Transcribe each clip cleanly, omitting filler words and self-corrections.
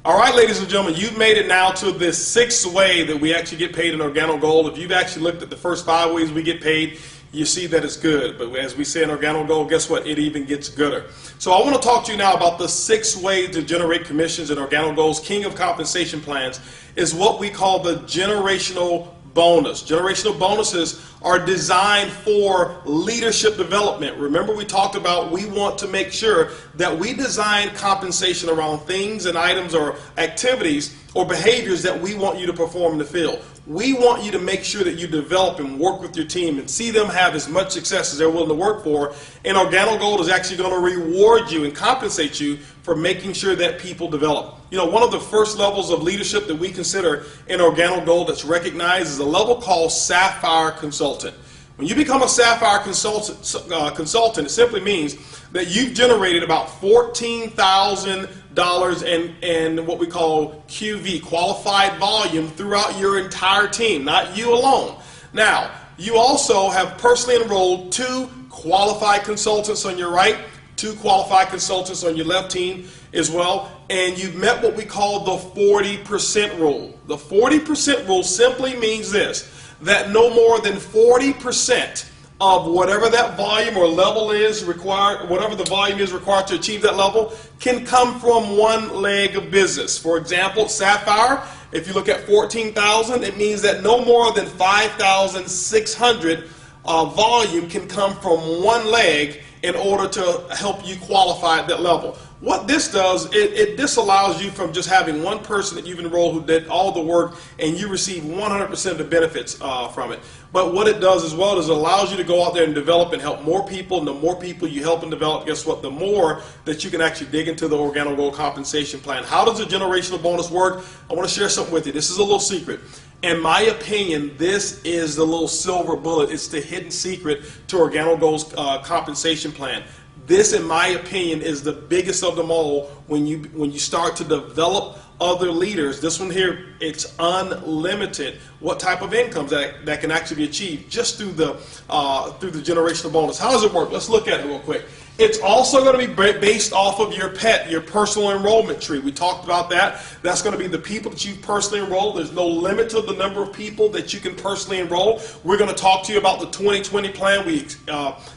All right, ladies and gentlemen, you've made it now to this sixth way that we actually get paid in Organo Gold. If you've actually looked at the first 5 ways we get paid, you see that it's good. But as we say in Organo Gold, guess what? It even gets gooder. So I want to talk to you now about the 6 ways to generate commissions in Organo Gold's King of Compensation Plans is what we call the generational bonus. Generational bonuses are designed for leadership development. Remember, we talked about we want to make sure that we design compensation around things and items or activities or behaviors that we want you to perform in the field. We want you to make sure that you develop and work with your team and see them have as much success as they're willing to work for. And Organo Gold is actually going to reward you and compensate you for making sure that people develop. You know, one of the first levels of leadership that we consider in Organo Gold that's recognized is a level called Sapphire Consultant. When you become a Sapphire consultant, it simply means that you've generated about $14,000 in what we call QV, qualified volume, throughout your entire team, not you alone. Now, you also have personally enrolled 2 qualified consultants on your right, 2 qualified consultants on your left team as well, and you've met what we call the 40% rule. The 40% rule simply means this, that no more than 40% of whatever that volume or level is required, whatever the volume is required to achieve that level, can come from one leg of business. For example, Sapphire, if you look at 14,000, it means that no more than 5,600 volume can come from one leg in order to help you qualify at that level. What this does, it disallows you from just having one person that you've enrolled who did all the work and you receive 100% of the benefits from it. But what it does as well is it allows you to go out there and develop and help more people, and the more people you help and develop, guess what, the more that you can actually dig into the Organo Gold compensation plan. How does the generational bonus work? I want to share something with you. This is a little secret. In my opinion, this is the little silver bullet. It's the hidden secret to Organo Gold's compensation plan. This, in my opinion, is the biggest of them all when you start to develop other leaders. This one here, it's unlimited what type of incomes that can actually be achieved just through the generational bonus. How does it work? Let's look at it real quick. It's also going to be based off of your PET, your personal enrollment tree. We talked about that. That's going to be the people that you've personally enrolled. There's no limit to the number of people that you can personally enroll. We're going to talk to you about the 2020 plan. We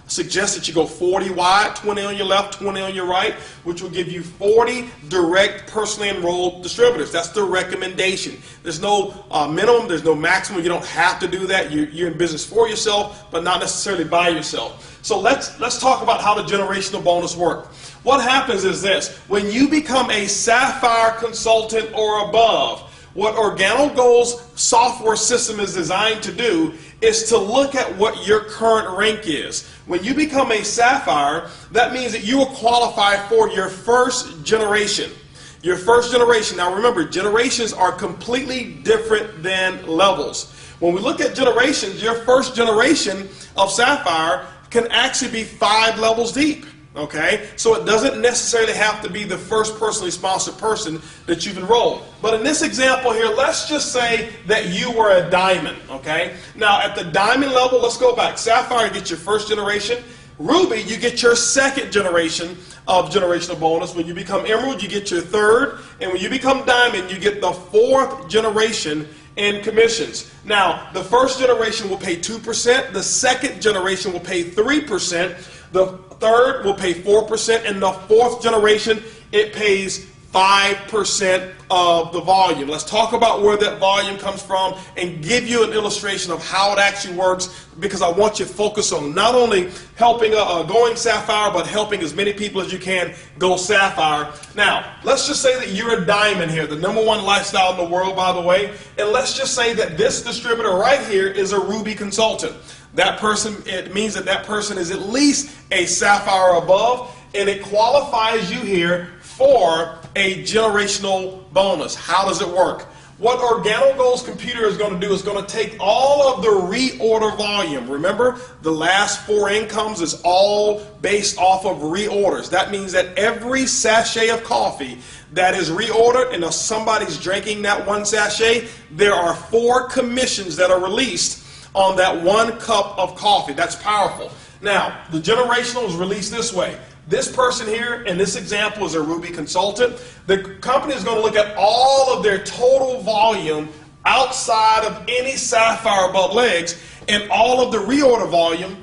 suggest that you go 40 wide, 20 on your left, 20 on your right, which will give you 40 direct personally enrolled distributors. That's the recommendation. There's no minimum, there's no maximum. You don't have to do that. You're in business for yourself, but not necessarily by yourself. So let's talk about how the generational bonus works. What happens is this: when you become a Sapphire consultant or above, what Organo Gold's software system is designed to do is to look at what your current rank is. When you become a Sapphire, that means that you will qualify for your first generation. Your first generation. Now remember, generations are completely different than levels. When we look at generations, your first generation of Sapphire can actually be 5 levels deep. Okay, so it doesn't necessarily have to be the first personally sponsored person that you've enrolled. But in this example here, let's just say that you were a diamond. Okay, now at the diamond level, let's go back. Sapphire, you get your first generation. Ruby, you get your second generation of generational bonus. When you become emerald, you get your third. And when you become diamond, you get the 4th generation in commissions. Now, the first generation will pay 2%. The second generation will pay 3%. The third will pay 4%. And the 4th generation, it pays 5% of the volume. Let's talk about where that volume comes from and give you an illustration of how it actually works, because I want you to focus on not only helping going Sapphire, but helping as many people as you can go Sapphire. Now, let's just say that you're a diamond here, the #1 lifestyle in the world, by the way, and let's just say that this distributor right here is a Ruby consultant. That person, it means that that person is at least a Sapphire above, and it qualifies you here for a generational bonus. How does it work? What Organo Gold's computer is going to do is going to take all of the reorder volume. Remember, the last 4 incomes is all based off of reorders. That means that every sachet of coffee that is reordered and if somebody's drinking that 1 sachet, there are 4 commissions that are released on that 1 cup of coffee. That's powerful. Now, the generational is released this way. This person here in this example is a Ruby consultant. The company is going to look at all of their total volume outside of any sapphire above legs, and all of the reorder volume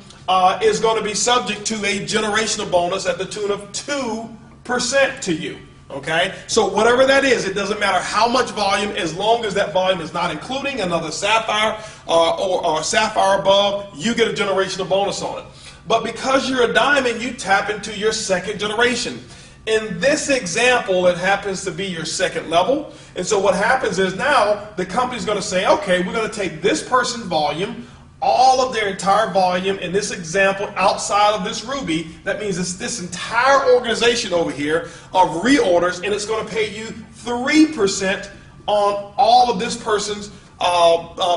is going to be subject to a generational bonus at the tune of 2% to you. Okay, so whatever that is, it doesn't matter how much volume, as long as that volume is not including another sapphire or sapphire above, you get a generational bonus on it. But because you're a diamond, you tap into your second generation. In this example, it happens to be your second level. And so what happens is now the company's going to say, okay, we're going to take this person's volume, all of their entire volume in this example outside of this Ruby. That means it's this entire organization over here of reorders, and it's going to pay you 3% on all of this person's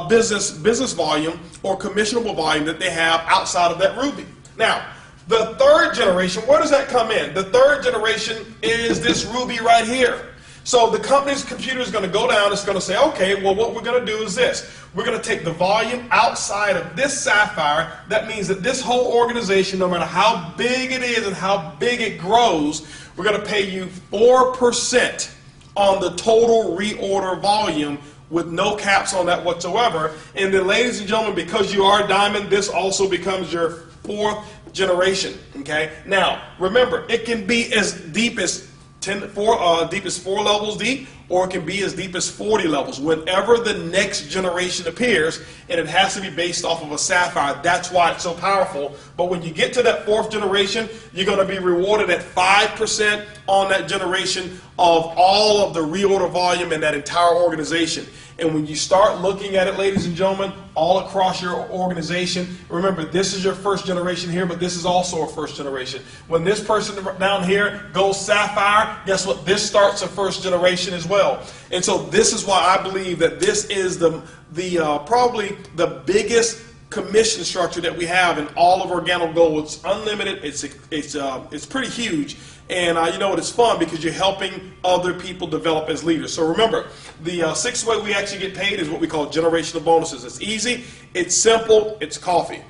business volume or commissionable volume that they have outside of that Ruby. Now, the third generation, where does that come in? The third generation is this Ruby right here. So the company's computer is going to go down, it's going to say, okay, well, what we're going to do is this. We're going to take the volume outside of this sapphire. That means that this whole organization, no matter how big it is and how big it grows, we're going to pay you 4% on the total reorder volume with no caps on that whatsoever. And then, ladies and gentlemen, because you are a diamond, this also becomes your fourth generation. Okay? Now, remember, it can be as deep as 4 levels deep, or it can be as deep as 40 levels. Whenever the next generation appears, and it has to be based off of a sapphire, that's why it's so powerful. But when you get to that fourth generation, you're going to be rewarded at 5% on that generation of all of the reorder volume in that entire organization. And when you start looking at it, ladies and gentlemen, all across your organization, remember, this is your first generation here, but this is also a first generation. When this person down here goes sapphire, guess what? This starts a first generation as well. And so this is why I believe that this is probably the biggest commission structure that we have in all of Organo Gold. It's unlimited. It's pretty huge. And you know what, it's fun because you're helping other people develop as leaders. So remember, the sixth way we actually get paid is what we call generational bonuses. It's easy, it's simple, it's coffee.